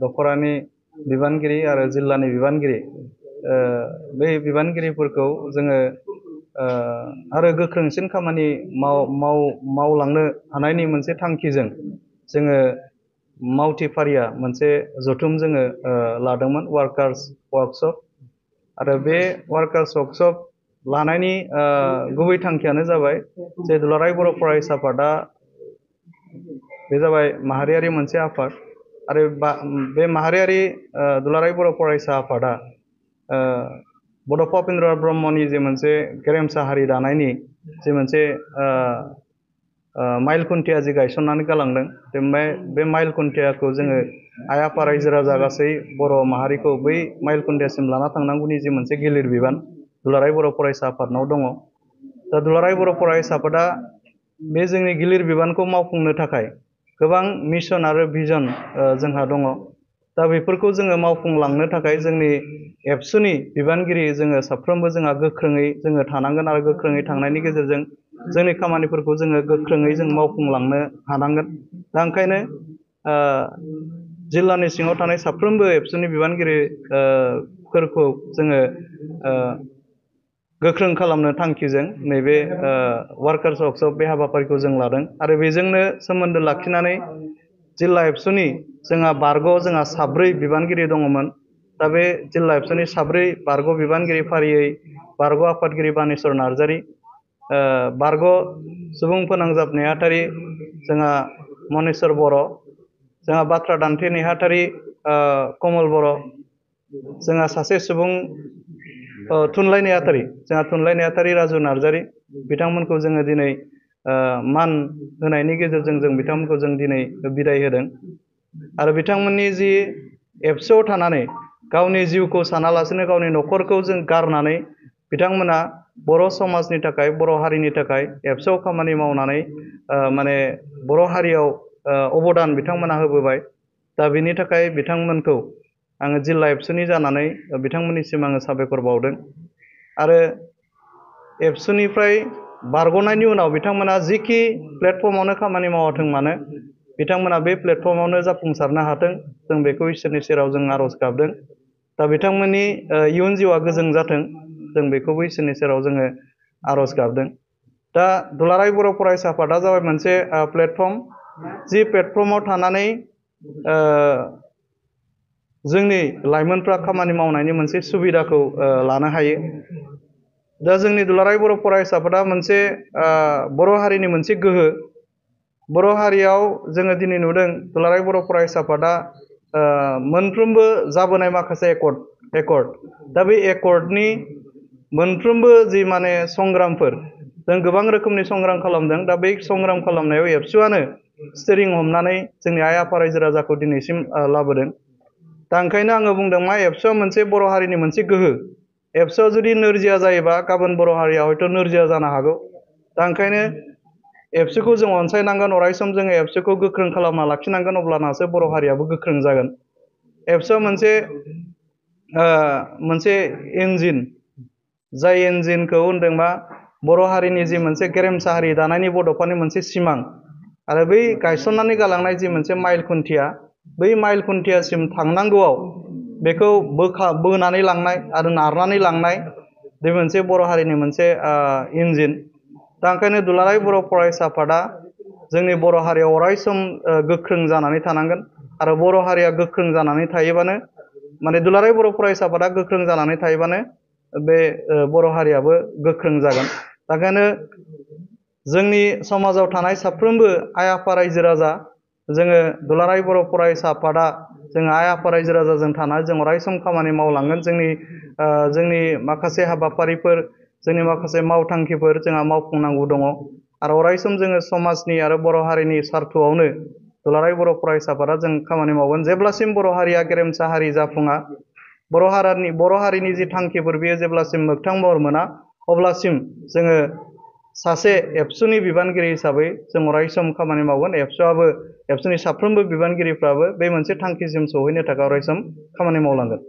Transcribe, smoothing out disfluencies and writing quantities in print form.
दखरानि बिबानगिरि आरो जिल्लानि बिबानगिरि बै बिबानगिरिफोरखौ जोङो आरो गोख्रोंसिन खामानि मावलांनो हानायनि मोनसे थांखिजों जोङो मावथि फारिया मोनसे जथुम जोङो लादोंमोन वार्कार्स वर्कशप आरो बे वार्कार्स वर्कशप लानायनि गुबै थांखियानो जाबाय जे दुलाराय बर' फरायसा आफादा बे जाबाय माहारियारि मोनसे आफाद आरो बे माहारियारि दुलाराय बर' फरायसा आफादा बड'फा उपेन्द्र ब्रह्मनि जे मोनसे गेरेमसा हारि दानायनि जे मोनसे माइल खुन्थिया जि गायसननानै गालांदों बे माइल खुन्थियाखौ जोङो आइ आफा रायजो राजा गासै बर' माहारिखौ बै माइल खुन्थियासिम लाना थांनांगौनि जि मोनसे गिलिर बिबान दुलाराय बर' फरायसा आफादनाव दङ। दा दुलाराय बर' फरायसा आफादा बे जोंनि गिलिर बिबानखौ मावफुंनो थाखाय गोबां मिशन आरो भिजन जोंहा दङ। दा बेफोरखौ जोङो मावफुंलांनो थाखाय जोंनि एबसुनि बिबानगिरि जोङो साफ्रोमबो जोंहा गोख्रोङै जोङो थानांगोन आरो गोख्रोङै थांनायनि गेजेरजों जोंनि खामानिफोरखौ जोङो गोख्रोङै जों मावफुंलांनो हानांगोन। दा ओंखायनो जिल्लानि सिङाव थानाय साफ्रोमबो एबसुनि बिबानगिरिफोरखौ जोङो गोख्रों खालामनो थांखिजों नैबे वार्कार्स वर्कशप बे हाबाफारिखौ जों लादों आरो बेजोंनो सोमोन्दो लाखिनानै जिल्ला एबसुनि जोंहा जोंहा 4 बिबानगिरि दङमोन। दा बे जिल्ला एबसुनि 4 बारग' बिबानगिरि फारियै बारग' आफादगिरि बानेस्वर नार्जारि, बारग' सुबुं फोनांजाब नेहाथारि जोंहा मनेस्वर बर', जोंहा बाथ्रा दान्थे नेहाथारि कमल बर', जोंहा सासे सुबुं थुनलाइ नेहाथारि राजु नार्जारि, बिथांमोनखौ जोङो दिनै मान होनायनि गेजेरजों जों बिथांमोनखौ जों दिनै बिदाय होदों आरो बिथांमोननि जि एबसुआव थानानै गावनि जिउखौ सानालासिनो गावनि न'खरखौ जों गारनानै बिथांमोना बर' समाजनि थाखाय बर' हारिनि थाखाय एबसुआव खामानि मावनानै माने बर' हारियाव अबदान बिथांमोना होबोबाय। दा बिनि थाखाय बिथांमोनखौ आङो जिल्ला एबसुनि जानानै बिथांमोननिसिम आङो साबायखर बावदों आरो एबसुनिफ्राय बारग'नायनि उनाव बिथांमोना जिखि प्लेटफर्मावनो खामानि मावाथों मानो बिथांमोना बे प्लेटफर्मावनो जाफुंसारनो हाथों जों बेखौ इसोरनि सेराव जों आर'ज गाबदों। दा बिथांमोननि इयुन जिउआ गोजों जाथों जों बेखौबो इसोरनि सेराव जोङो आर'ज गाबदों। दा दुलाराय बर' फरायसा आफादा जाबाय मोनसे प्लेटफर्म, जि प्लेटफर्माव थानानै जोंनि लाइमोनफ्रा खामानि मावनायनि मोनसे सुबिदाखौ लानो हायो। दा जोंनि दुलाराय बर' फरायसा आफादा मोनसे बर' हारिनि मोनसे गोहो। बर' हारियाव जोङो दिनै नुदों दुलाराय बर' फरायसा आफादा मोनफ्रोमबो जाबोनाय माखासे एकर्ड दा बे एकर्डनि मोनफ्रोमबो जि माने संग्रामफोर जों गोबां रोखोमनि संग्राम खालामदों। दा बै संग्राम खालामनायाव एबसुआनो स्टिरिं हमनानै जोंनि आइ आफा रायजो राजाखौ दिनैसिम लाबोदों। दा ओंखायनो आङो बुंदों मा एबसुआ मोनसे बर' हारिनि मोनसे गोहो। एबसुआ जुदि नोरजिया जायोबा गाबोन बर' हारिया हयथ' नोरजिया जानो हागौ। दा ओंखायनो एबसुखौ जों अनसायनांगोन, अरायसम जोङो एबसुखौ गोख्रों खालामना लाखिनांगोन, अब्लानासो बर' हारियाबो गोख्रों जागोन। एबसुआ मोनसे इन्जिन, जाय इन्जिनखौ होनदों मा बर' हारिनि जि मोनसे गेरेमसा हारि दानायनि बड'फानि मोनसे सिमां आरो बै गायसननानै गालांनाय जि मोनसे माइल खुन्थिया, बै माइल खुन्थियासिम थांनांगौआव बेखौ बोनानै लांनाय आरो नारनानै लांनाय बे मोनसे बर' हारिनि मोनसे इन्जिन। दा ओंखायनो दुलाराय बर' फरायसा आफादा जोंनि बर' हारियाव अरायसम गोख्रों जानानै थानांगोन आरो बर' हारिया गोख्रों जानानै थायोबानो माने दुलाराय बर' फरायसा आफादा गोख्रों जानानै थायोबानो बे बर' हारियाबो गोख्रों जागोन। दा ओंखायनो जोंनि समाजाव थानाय साफ्रोमबो आइ आफा रायजो राजा जोङो दुलाराय बर' फरायसा आफादा जोङो आइ आफा रायजो राजाजों थानानै जों अरायसम खामानि मावलांगोन। जोंनि माखासे हाबाफारिफोर, जोंनि माखासे मावथांखिफोर जोंहा मावफुंनांगौ दङ आरो अरायसम जोङो समाजनि आरो बर' हारिनि सार्थआवनो दुलाराय बर' फरायसा आफादा जों खामानि मावगोन। जेब्लासिम बर' हारिया गेरेमसा हारि जाफुङा, बर' हारिनि जि थांखिफोर बेयो जेब्लासिम मोगथां महर मोना, अब्लासिम जोङो सासे एबसुनि बिबानगिरि हिसाबै जों अरायसम खामानि मावगोन। एबसुनि साफ्रोमबो बिबानगिरिफ्राबो बे मोनसे थांखिसिम सौहैनो थाखाय अरायसम खामानि मावलांगोन।